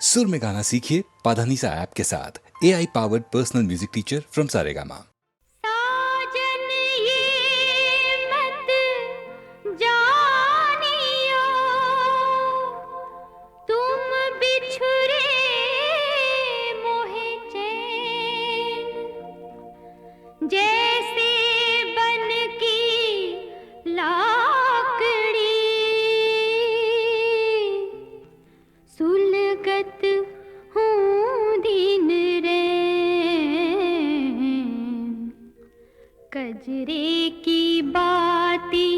सुर में गाना सीखिए पाधानीसा ऐप के साथ। AI powered personal music teacher from Saregama. साजन ये मत जानियो, तुम बिछुरे मोहे चैन, जैसे बन की लाकड़ी सुलगत हूँ दिन रैन। कजरे की बाती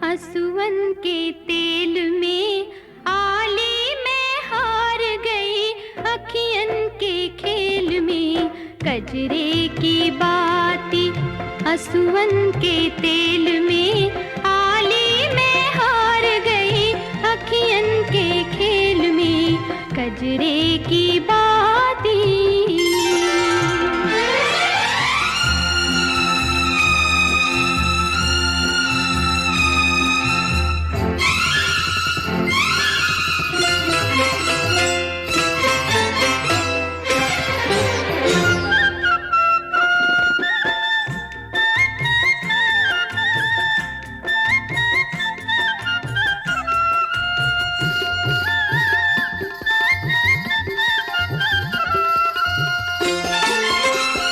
हसुवन के तेल में, आली में हार गई अखियन के खेल में। कजरे की बाती हसुवन के तेल में, आली में हार गई अखियन के खेल में। कजरे की बाती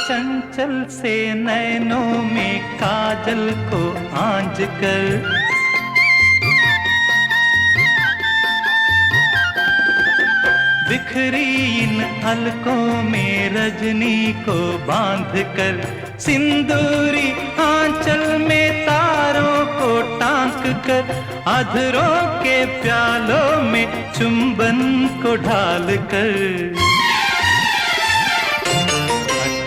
चंचल से नैनों में काजल को आंज कर, बिखरी इन अलकों में रजनी को बांध कर, सिंदूरी आंचल में तारों को टांक कर, अधरों के प्यालों में चुंबन को ढाल कर,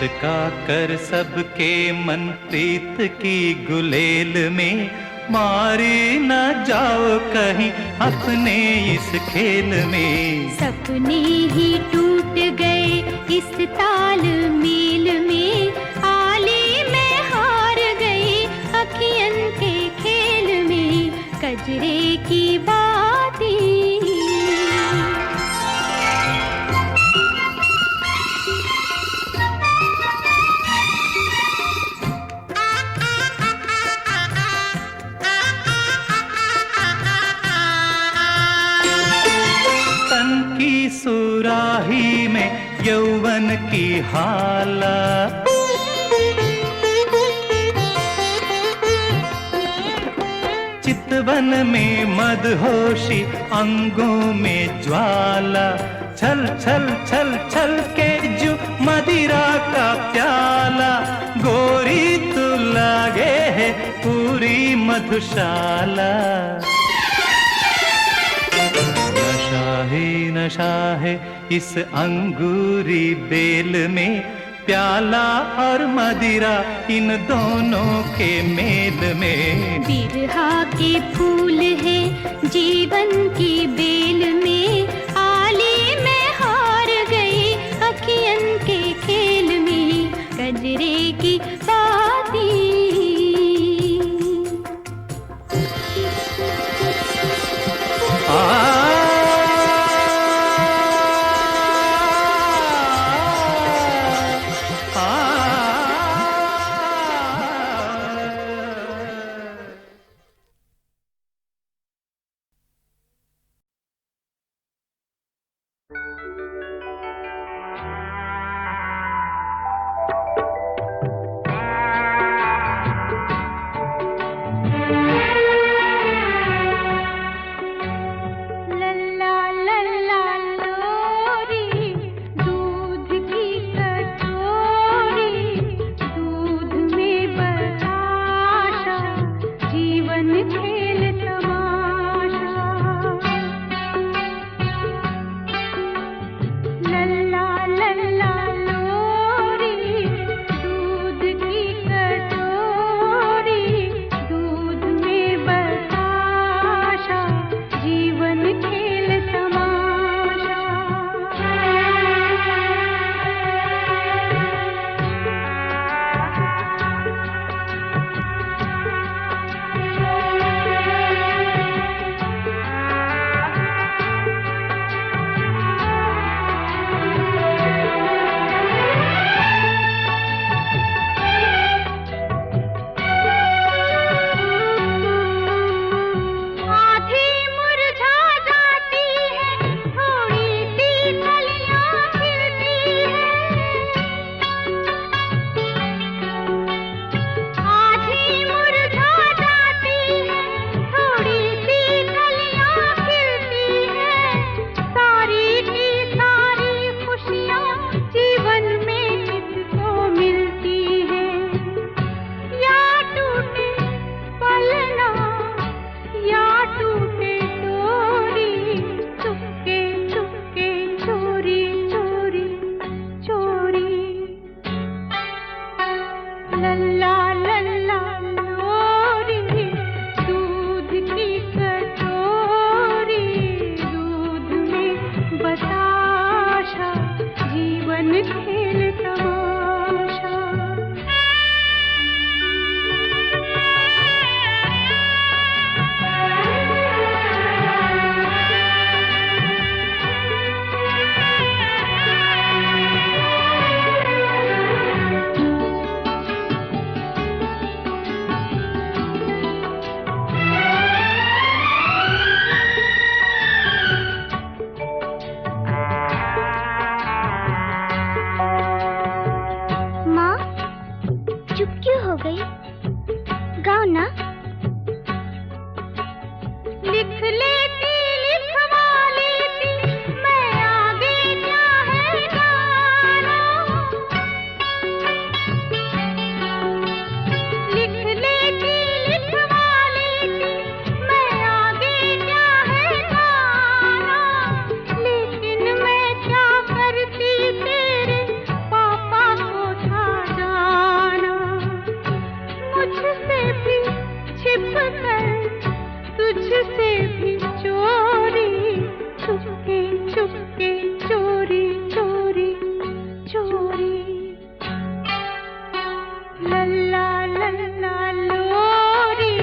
अटका कर सबके मन प्रीत की गुलेल में, मारी न जाओ कहीं अपने इस खेल में। सपने ही टूट गए इस ताल मेल में, आली में हार गई अखियन के खेल में। कजरे की बाती सुराही में यौवन की हाला, चितवन में मदहोशी अंगों में ज्वाला, छल छल छल छल के जो मदिरा का प्याला, गोरी तू लागे है पूरी मधुशाला। नशा है इस अंगूरी बेल में, प्याला और मदिरा इन दोनों के मेल में। बिरहा के फूल है जीवन की बेल में, आली में हार गई अखियन के खेल में। कजरे की बाती खेल तमाशा। चुप क्यों हो गई? गाओ ना। लिख लेती लिखवा लेती मैं आगे क्या है गाना। लिख लेती लिखवा लेती मैं आगे क्या है गाना। लेकिन मैं क्या करती तेरे पापा को था जाना। मुझसे भी छिप कर तुझसे भी चोरी, चुपके चुपके चोरी चोरी चोरी। लल्ला लल्ला लोरी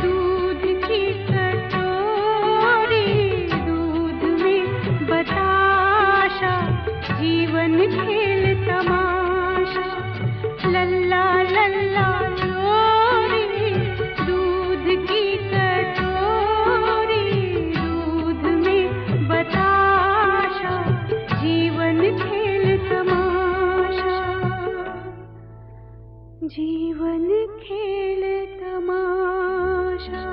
दूध की कटोरी। दूध में बताशा जीवन खेल तमाशा। लल्ला लल्ला लोरी दूध की कटोरी। दूध में बताशा जीवन खेल तमाशा। जीवन खेल तमाशा।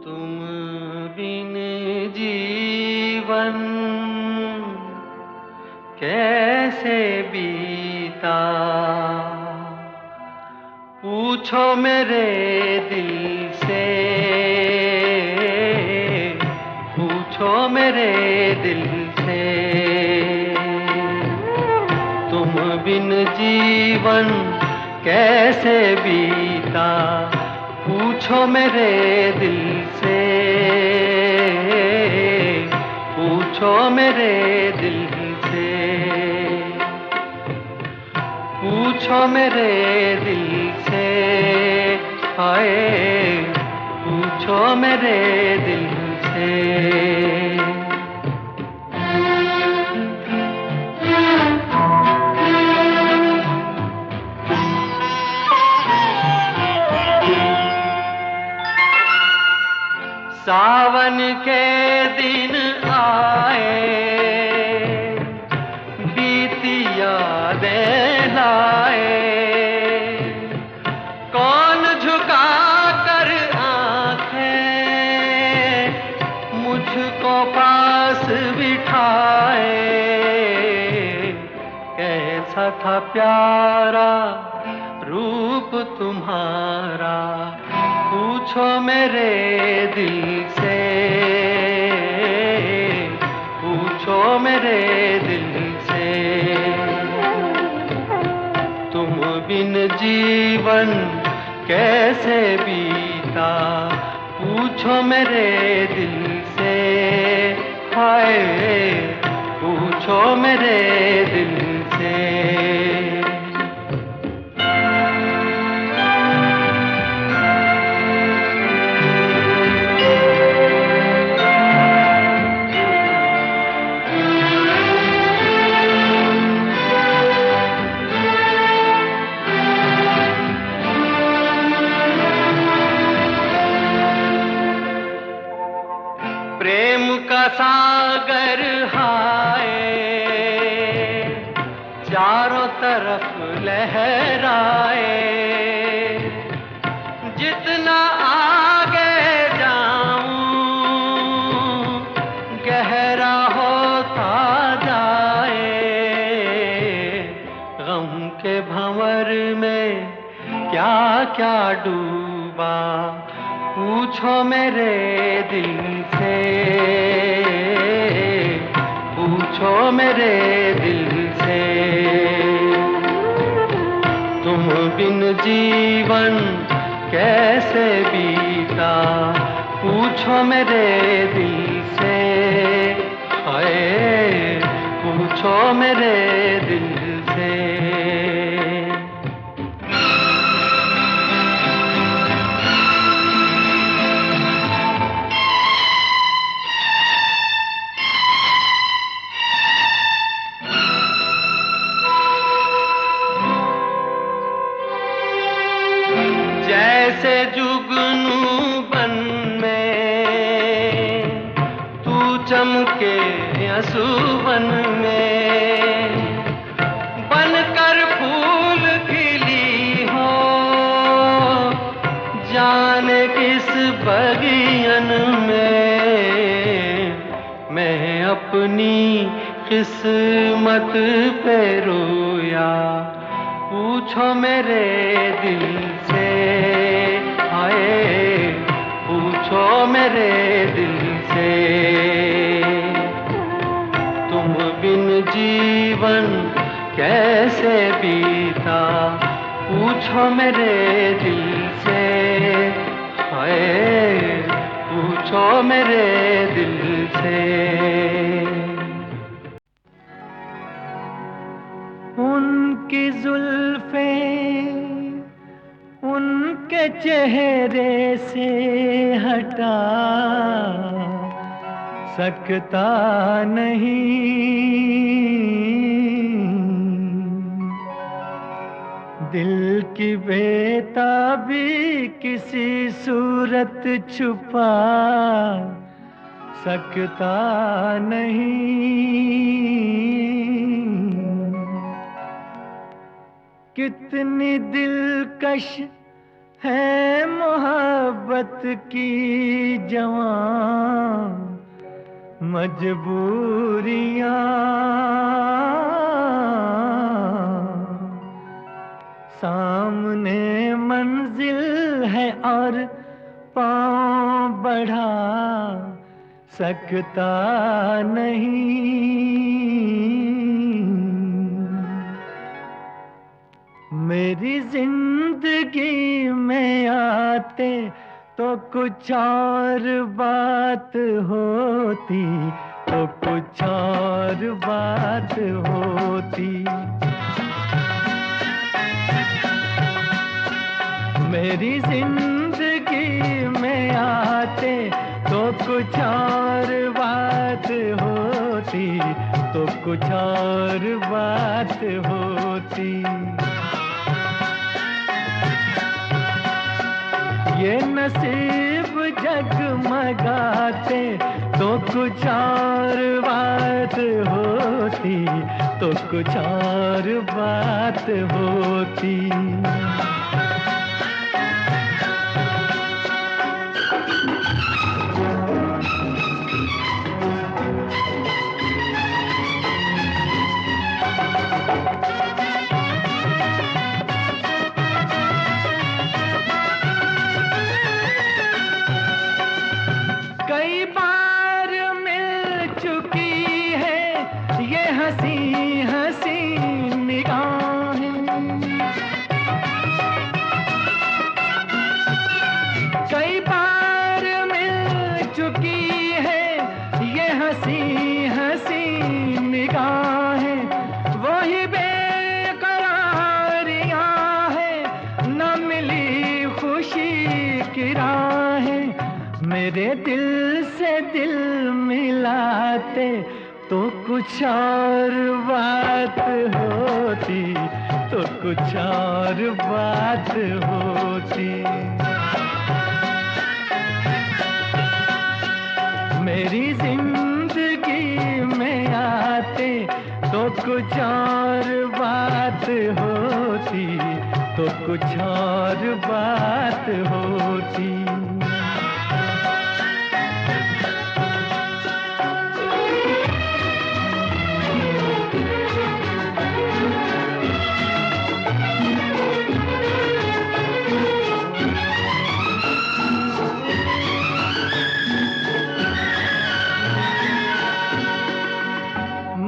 तुम बिन जीवन कैसे बीता, पूछो मेरे दिल से, पूछो मेरे दिल से। तुम बिन जीवन कैसे बीता, पूछो मेरे दिल से, पूछो मेरे दिल से। पूछो मेरे दिल से, हाय पूछो मेरे दिल से। सावन के दिन आए, बीती यादें लाए। कौन झुका कर आंखें मुझको पास बिठाए। कैसा था प्यारा रूप तुम्हारा, पूछो मेरे दिल से, पूछो मेरे दिल से। तुम बिन जीवन कैसे बीता, पूछो मेरे दिल से, हाय पूछो मेरे दिल से। प्रेम का सागर हाय चारों तरफ लहराए। जितना आगे जाऊं गहरा होता जाए। गम के भंवर में क्या क्या डूबा, पूछो मेरे दिल से, पूछो मेरे दिल से। तुम बिन जीवन कैसे बीता, पूछो मेरे दिल से, हाय पूछो मेरे दिल से। जैसे जुगनू बन में तू चमके असुवन में, बनकर फूल खिली हो जाने किस बगियन में। मैं अपनी किस्मत पे रोया, पूछो मेरे दिल से, हाय पूछो मेरे दिल से। तुम बिन जीवन कैसे बीता, पूछो मेरे दिल से, हाय पूछो मेरे दिल से। उनकी जुल्फे उनके चेहरे से हटा सकता नहीं, दिल की बेताबी किसी सूरत छुपा सकता नहीं। कितनी दिलकश है मोहब्बत की जवां मजबूरियां, सामने मंजिल है और पांव बढ़ा सकता नहीं। मेरी जिंदगी में आते तो कुछ और बात होती, तो कुछ और बात होती। मेरी जिंदगी में आते तो कुछ और बात होती, तो कुछ और बात होती। ये नसीब जगमगाते तो कुछ और बात होती, तो कुछ और बात होती। कई बार मिल चुकी है ये हंसी हंसी निगाहें, कई बार मिल चुकी है ये हंसी हंसी निगाहें। वही बेकरारियां हैं, न मिली खुशी की राहें। मेरे दिल से दिल मिलाते तो कुछ और बात होती, तो कुछ और बात होती। मेरी जिंदगी में आते तो कुछ और बात होती, तो कुछ और बात होती।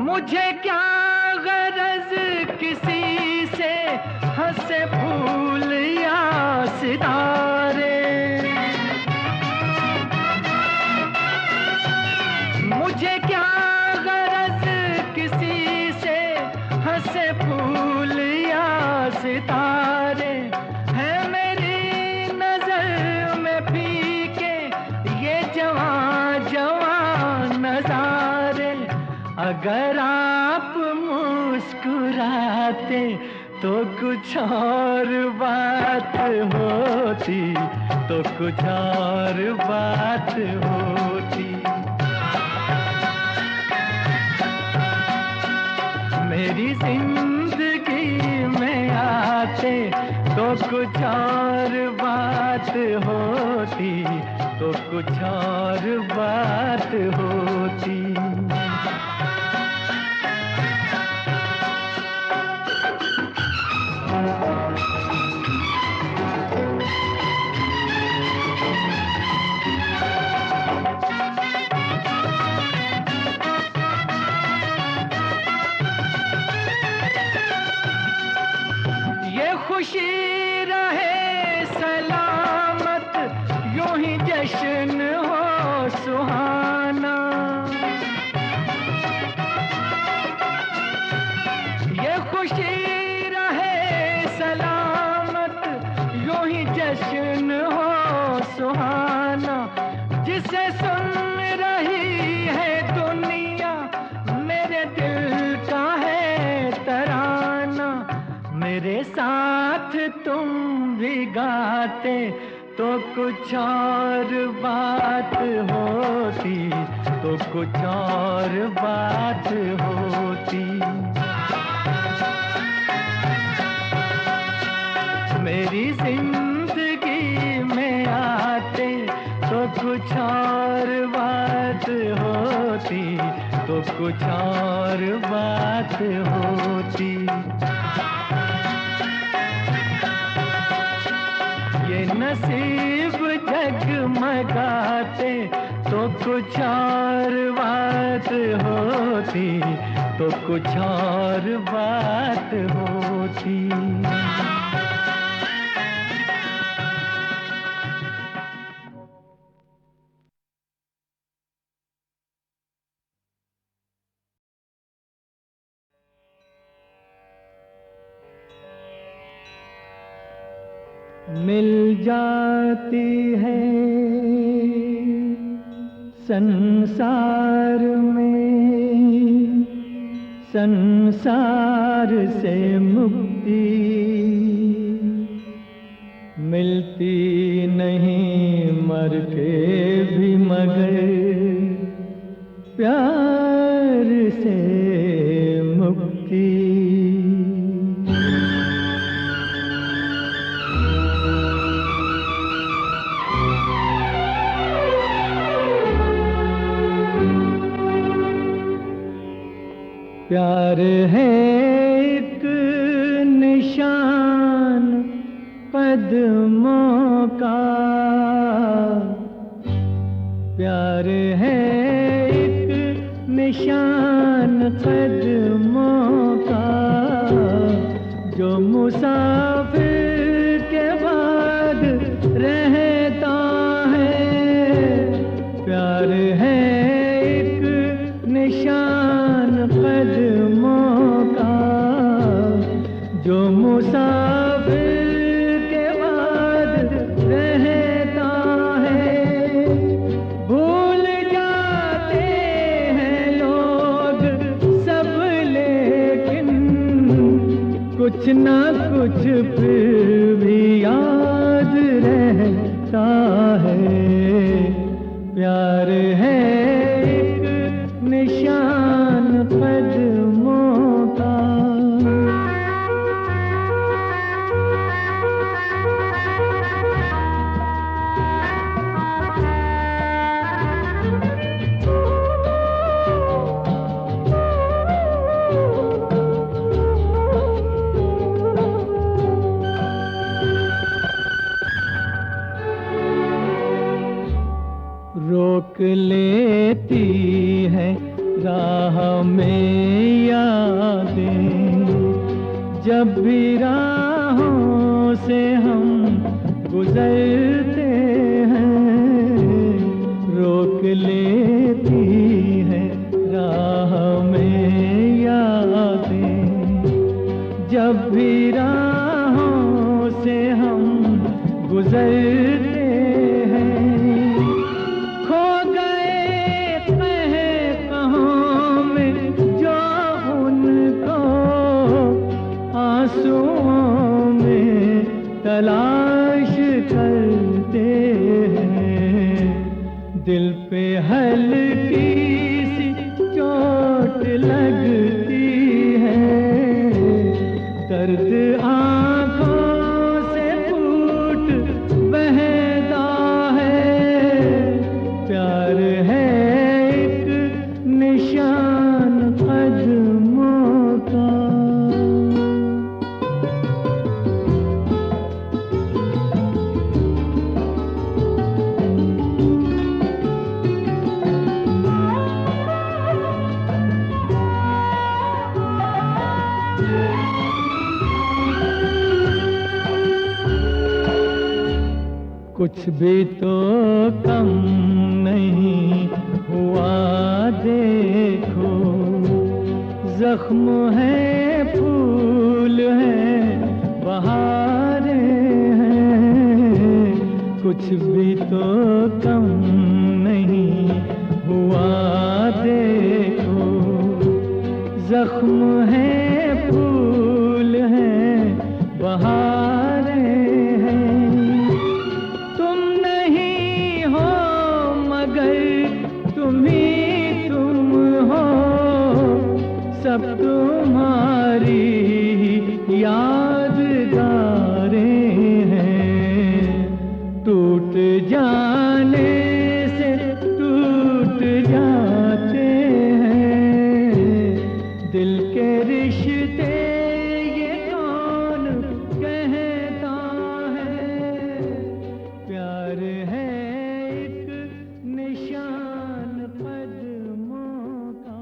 मुझे क्या गरज किसी से हंसे फूल अगर आप मुस्कुराते तो कुछ और बात होती, तो कुछ और बात होती। मेरी जिंदगी में आते तो कुछ और बात होती, तो कुछ और बात होती। खुशी रहे सलामत, यूं ही जश्न हो सुहाना। ये खुशी रहे सलामत, यूं ही जश्न हो सुहाना। जिसे सुन रही है दुनिया, मेरे दिल का है तराना। मेरे साथ तुम भी गाते तो कुछ और बात होती, तो कुछ और बात होती। मेरी जिंदगी में आते तो कुछ और बात होती, तो कुछ और बात होती। ये नसीब जगमगाते तो कुछ और बात होती, तो कुछ और बात होती। मिल जाती है संसार में संसार से मुक्ति, मिलती नहीं मर के भी मगर प्यार से मुक्ति। प्यार है एक निशान कदमों का, प्यार है एक निशान कदमों का, जो मुसाफिर के बाद रहता है। प्यार है एक निशान कदमों का, जो मुसाफिर के बाद रहता है। भूल जाते हैं लोग सब, लेकिन कुछ ना कुछ फिर भी याद रहता है। प्यार है एक निशान कदमों का। रोक लेती है राह में यादें, जब भी राहों से हम गुजरते हैं। रोक लेती है राह में यादें, जब भी राहों से हम गुजरते हैं। खो गए कहे कहाँ में तलाश करते हैं। दिल पे हल्की सी चोट लगती है, दर्द आंखों से फूट बहता है। प्यार है एक निशान कदमों का। कुछ भी तो कम नहीं हुआ देखो, जख्म है फूल है बहारें हैं। कुछ भी तो कम नहीं हुआ देखो, जख्म है फूल है बहारें हैं। तुम ही तुम हो, सब तुम्हारी यादगारें हैं। टूट जाने से टूट जाते हैं दिल के रिश्ते, ये कौन कहता है। प्यार है एक निशान कदमों का।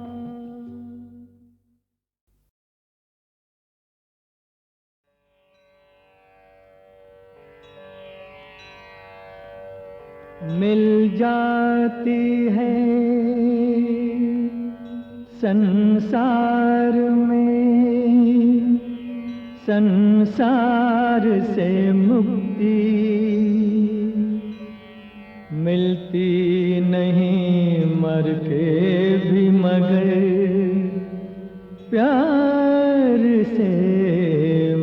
मिल जाती है संसार में संसार से मुक्ति, मिलती नहीं मर के भी मगर प्यार से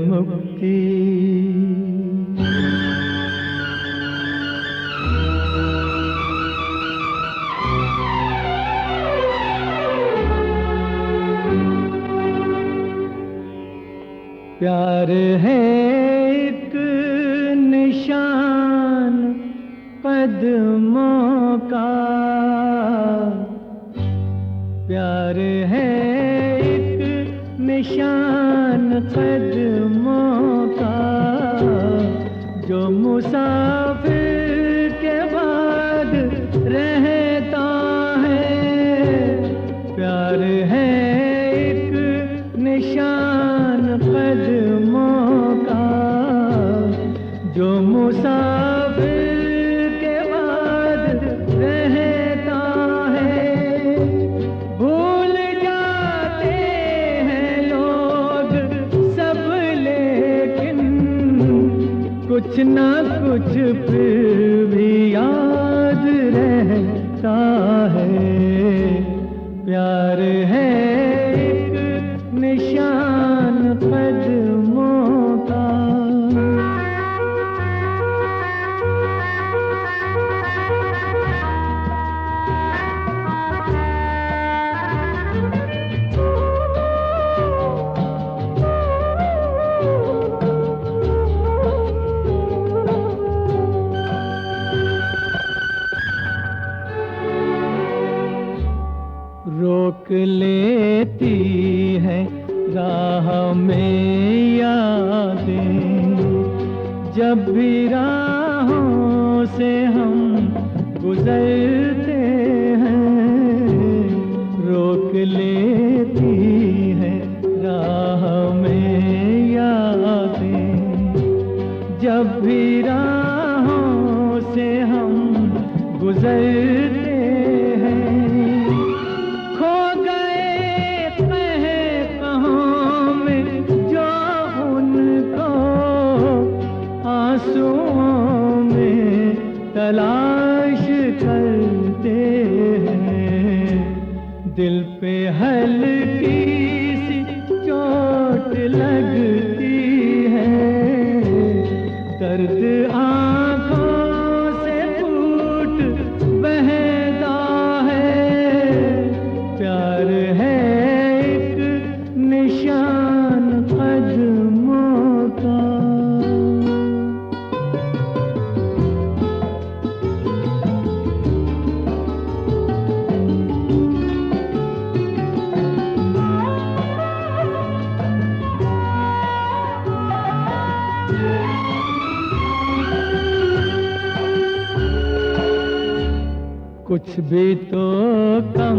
मुक्ति। प्यार है एक निशान कदमों का। प्यार है एक निशान कदमों का, जो मुसाफिर के बाद रहता है। प्यार है एक निशान कदमों का, जो मुसाफिर के बाद रहता है। भूल जाते हैं लोग सब लेकिन कुछ ना कुछ फिर भी याद रहता है। प्यार है एक निशान कदमों का। रोक लेती है राह में यादें, जब भी राहों से हम गुजरते हैं। रोक लेती है राह में यादें, जब भी राहों से हम गुजरते हैं। आंसुओं में तलाश करते हैं, दिल पे हल्की सी चोट लगती है। कुछ भी तो कम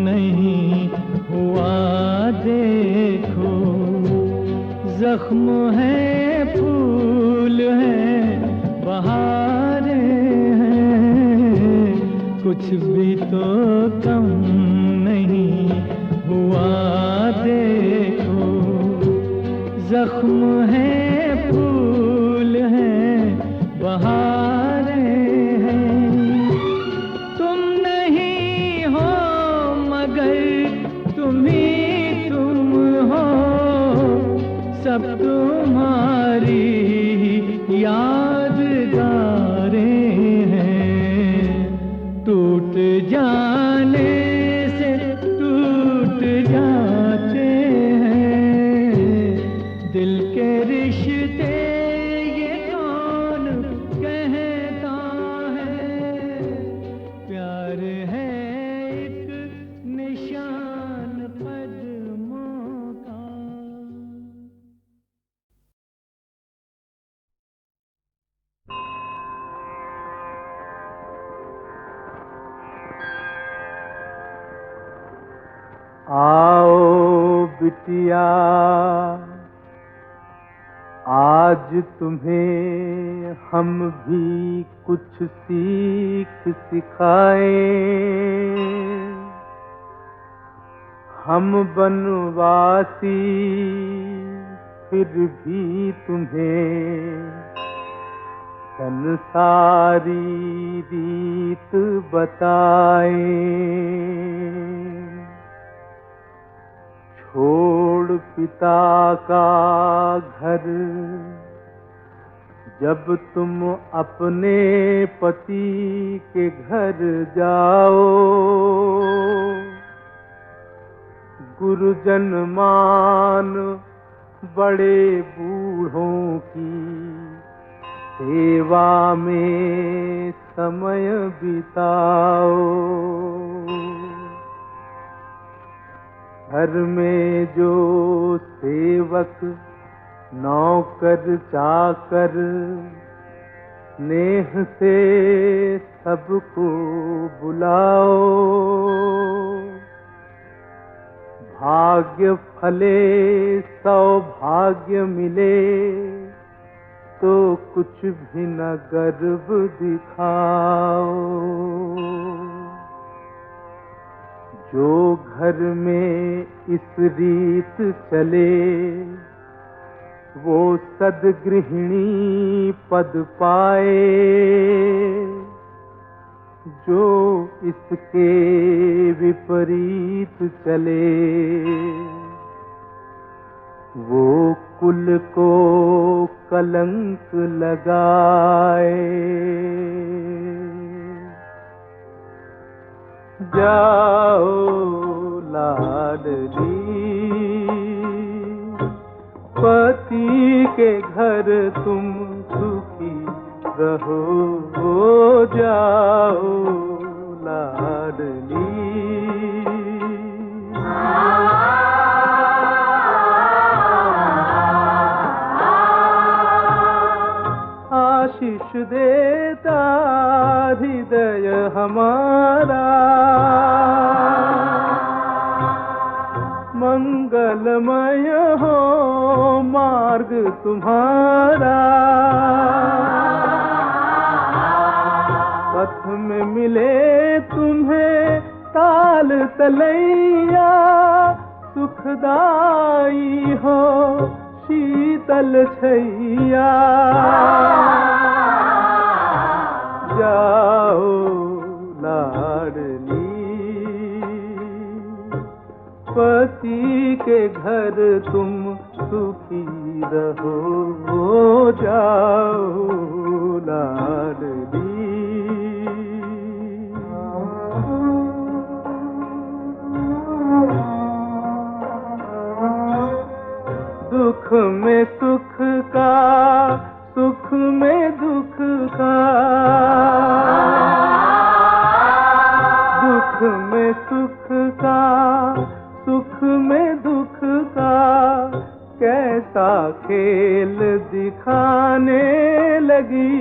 नहीं हुआ देखो, जख्म है फूल है बहारें हैं। कुछ भी तो कम नहीं हुआ देखो, जख्म है फूल है बहारें हैं। तुम नहीं हो मगर तुम ही तुम हो, सब तुम्हारी यादगारें हैं। टूट जाने से टूट जाते हैं दिल के रिश्ते, ये कौन कहता है। प्यार है एक निशान कदमों का। आओ बिटिया, आज तुम्हें हम भी कुछ सीख सिखाएं। हम बनवासी फिर भी तुम्हें संसारी रीत बताएं। छोड़ पिता का घर जब तुम अपने पति के घर जाओ, गुरुजन मान बड़े बूढ़ों की सेवा में समय बिताओ। घर में जो सेवक नौकर चाकर स्नेह से सबको बुलाओ। भाग्य फले सौभाग्य मिले तो कुछ भी न गर्व दिखाओ। जो घर में इस रीत चले वो सद्गृहिणी पद पाए। जो इसके विपरीत चले वो कुल को कलंक लगाए। जाओ लाडली पति के घर तुम सुखी रहो। जाओ लाडली। आशीष देता हृदय हमारा, मंगलमय हो मार्ग तुम्हारा। पथ में मिले तुम्हें ताल तलैया, सुखदाई हो शीतल छैया। जाओ लाडली पति के घर तुम सुखी रहो। जाओ लाडली। दुख में सुख का, सुख में दुख का। दुख में सुख का, सुख में दुख का कैसा खेल दिखा। जाने लगी।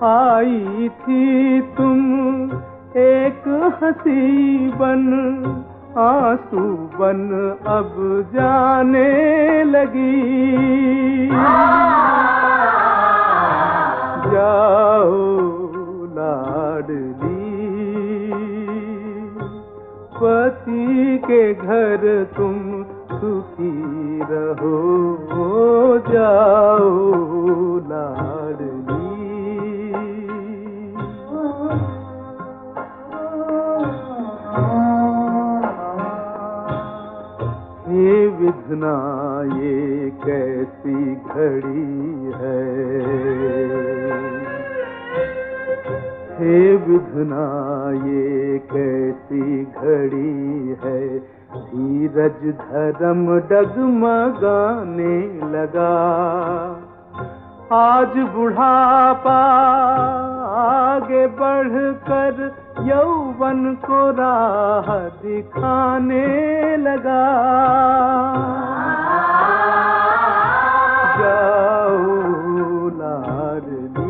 आई थी तुम एक हंसी बन, आंसू बन अब जाने लगी। जाओ लाडली, पति के घर तुम सुखी रहो। जाओ लाडली। हे विधना ये कैसी घड़ी है, हे विधना ये कैसी घड़ी है। धीरज धर्म डगमगाने लगा। आज बुढ़ापा आगे बढ़कर यौवन को राह दिखाने लगा। जाओ लाडली।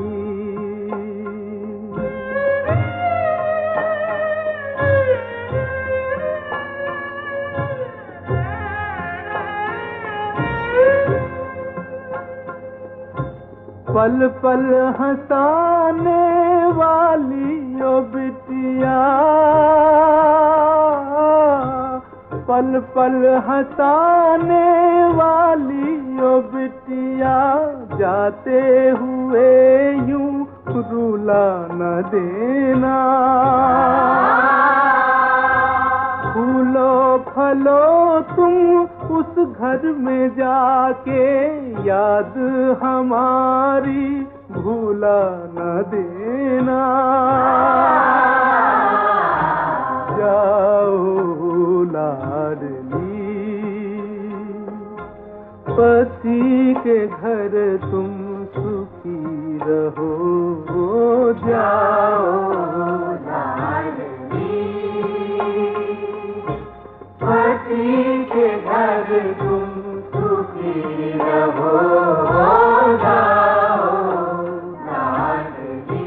पल पल हंसाने वाली ओ बिटिया, पल पल हंसाने वाली ओ बिटिया, जाते हुए यूं रुला न देना। फूलो फलो तुम उस घर में जाके, याद हमारी भूला न देना। जाओ लाडली, पति के घर तुम सुखी रहो। जाओ लाडली, पति के घर तुम सुखी रहो। जाओ लाडली।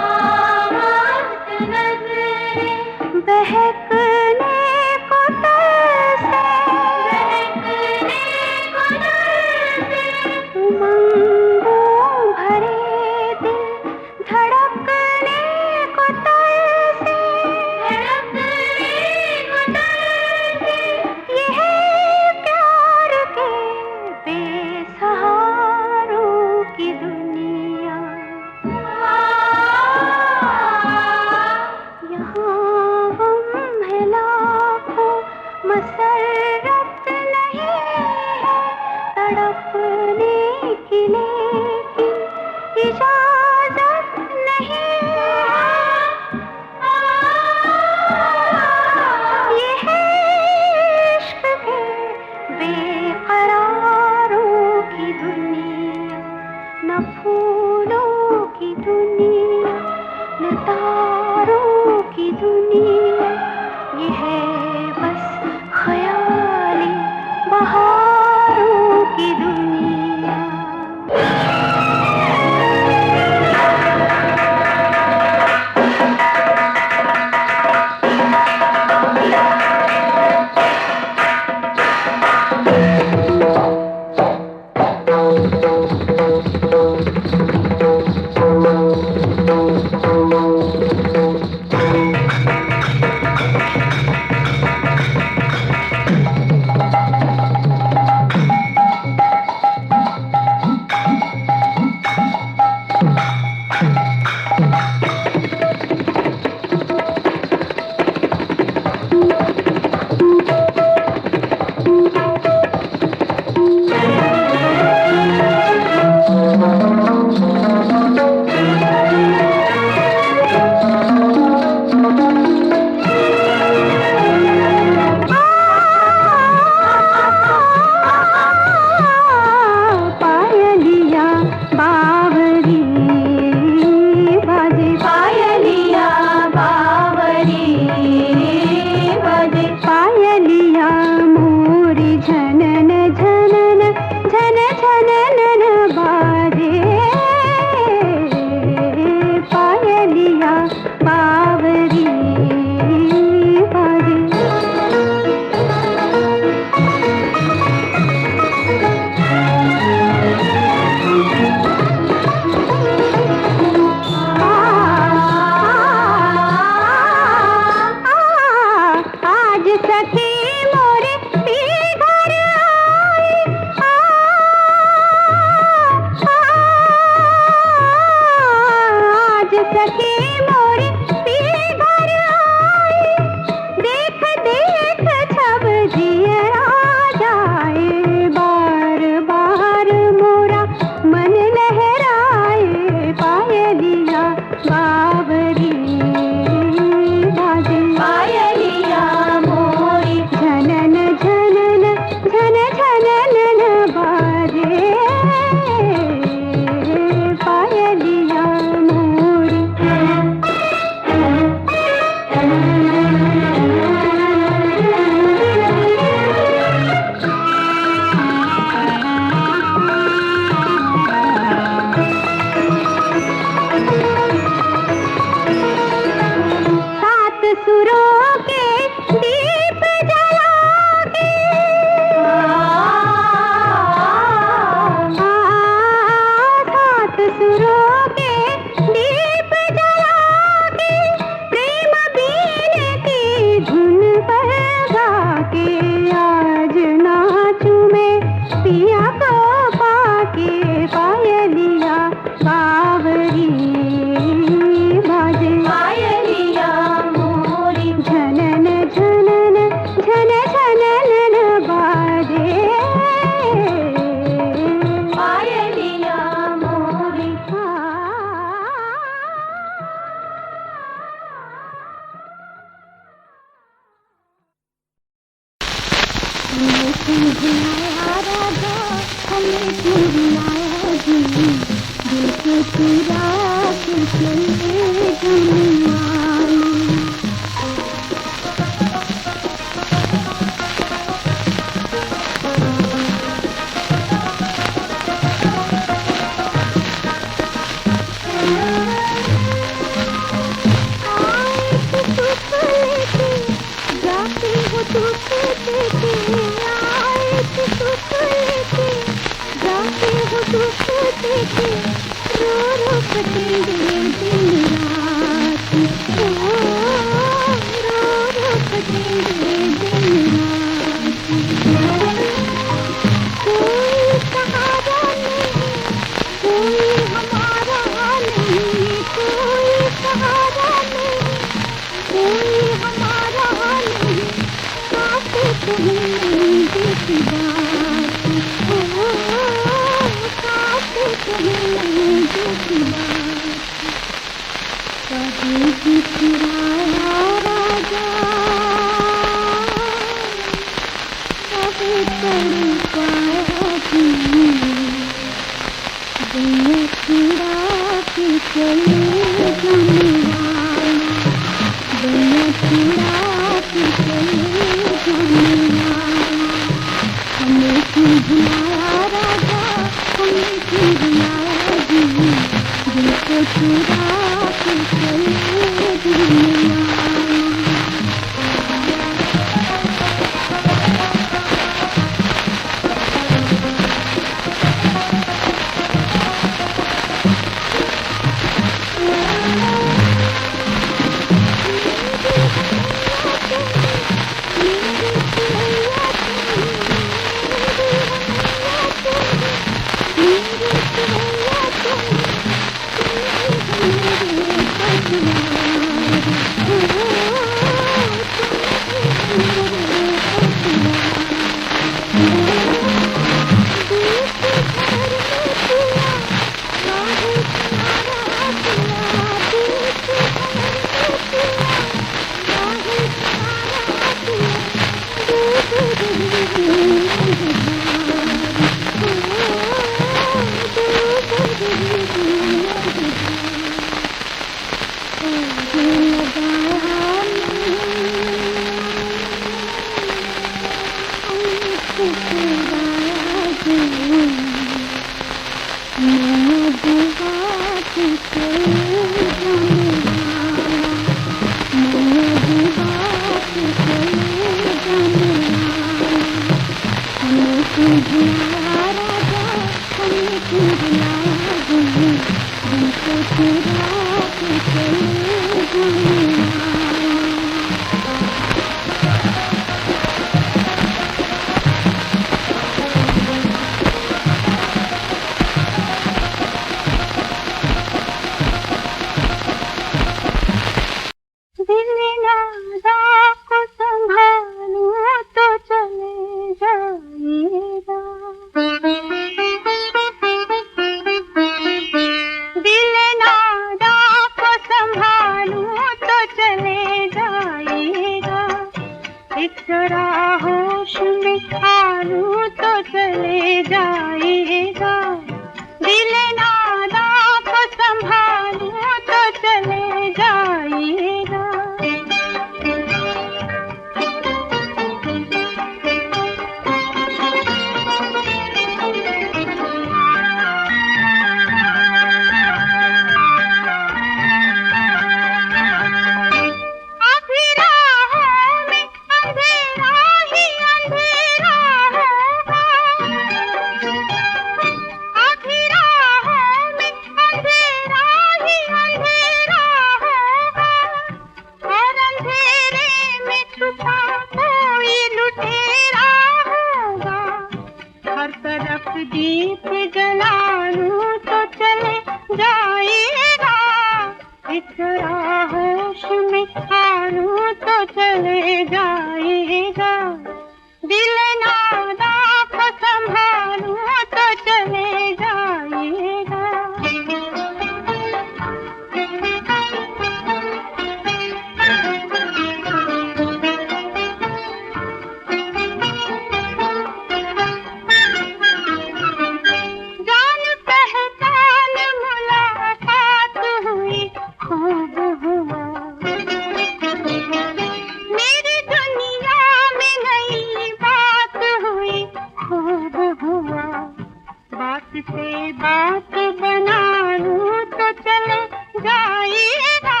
से बात बना लूं तो चले जाएगा,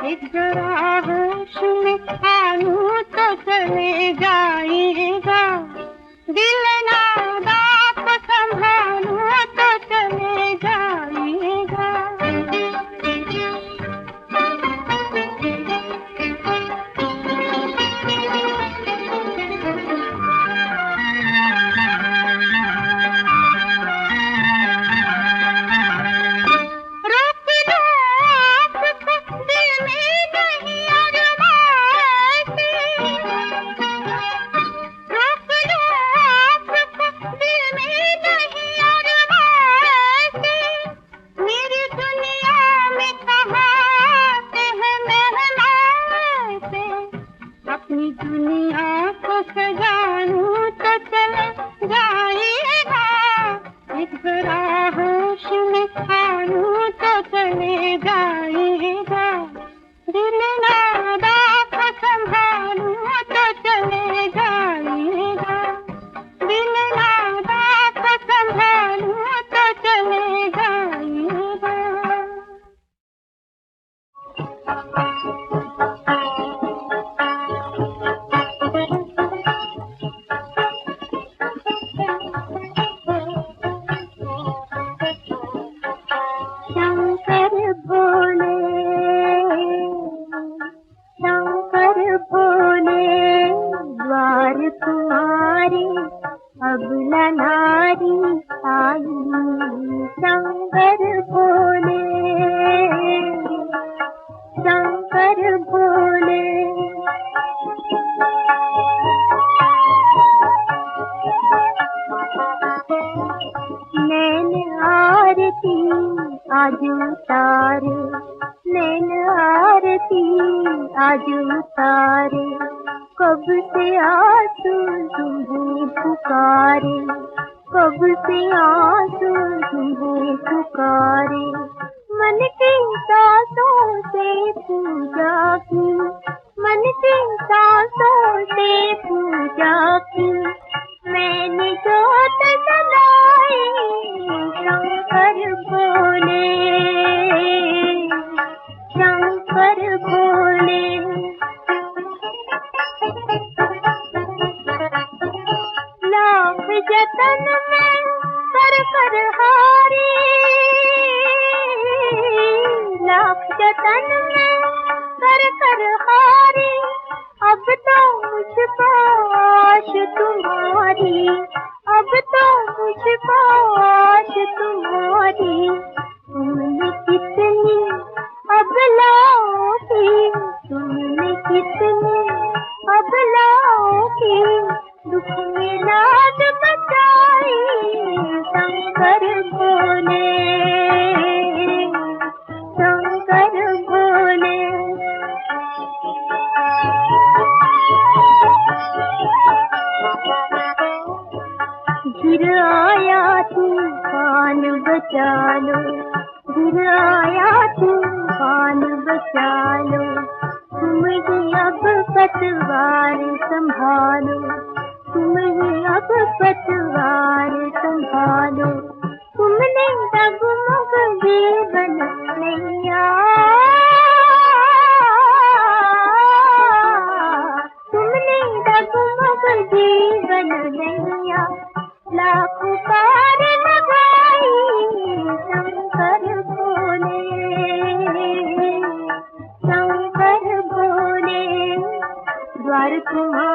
एक जरा होश में आलू तो चले जाएगा, दिल नादा को संभालूं तो चले जाएगा। अपनी दुनिया को सजाऊं तो चले जाएगा, एक जरा होश में आऊं तो चले जाएगा, दिल नादा को संभालूं तो चले जाएगा, दिल नादा को संभालूं तो चले जाएगा। अब नारी आई, शंकर भोले, शंकर भोले। नैन आरती आज उतारे, नैन आरती आज उतारे, कब से आंसू तुम्हें पुकारे, कब से आंसू तुम्हें पुकारे, मन की सांसों से पूजा की, मन की सांसों से पूजा की, मैंने जोत जलाई, शंकर भोले, शंकर भोले। लाख जतन में कर हारी, लाख जतन में कर हारी, अब तो मुझको आश तुम्हारी, अब तो मुझको आश तुम्हारी, तुमने कितनी अब लाओगी, तुमने कितनी अब लाओगी, दुख में लाज बचाई, शंकर भोले, शंकर भोले। गिर आया तूफान बचा लो, गिर आया तूफान बचा लो, तुम ही अब पतवार संभालो, तुम ही अब पतवार संभालो, तुमने डगमग जीवन नैया, तुमने डगमग जीवन नैया, लाखों पार लगाई, शंकर भोले, शंकर भोले। द्वार तुम्हारा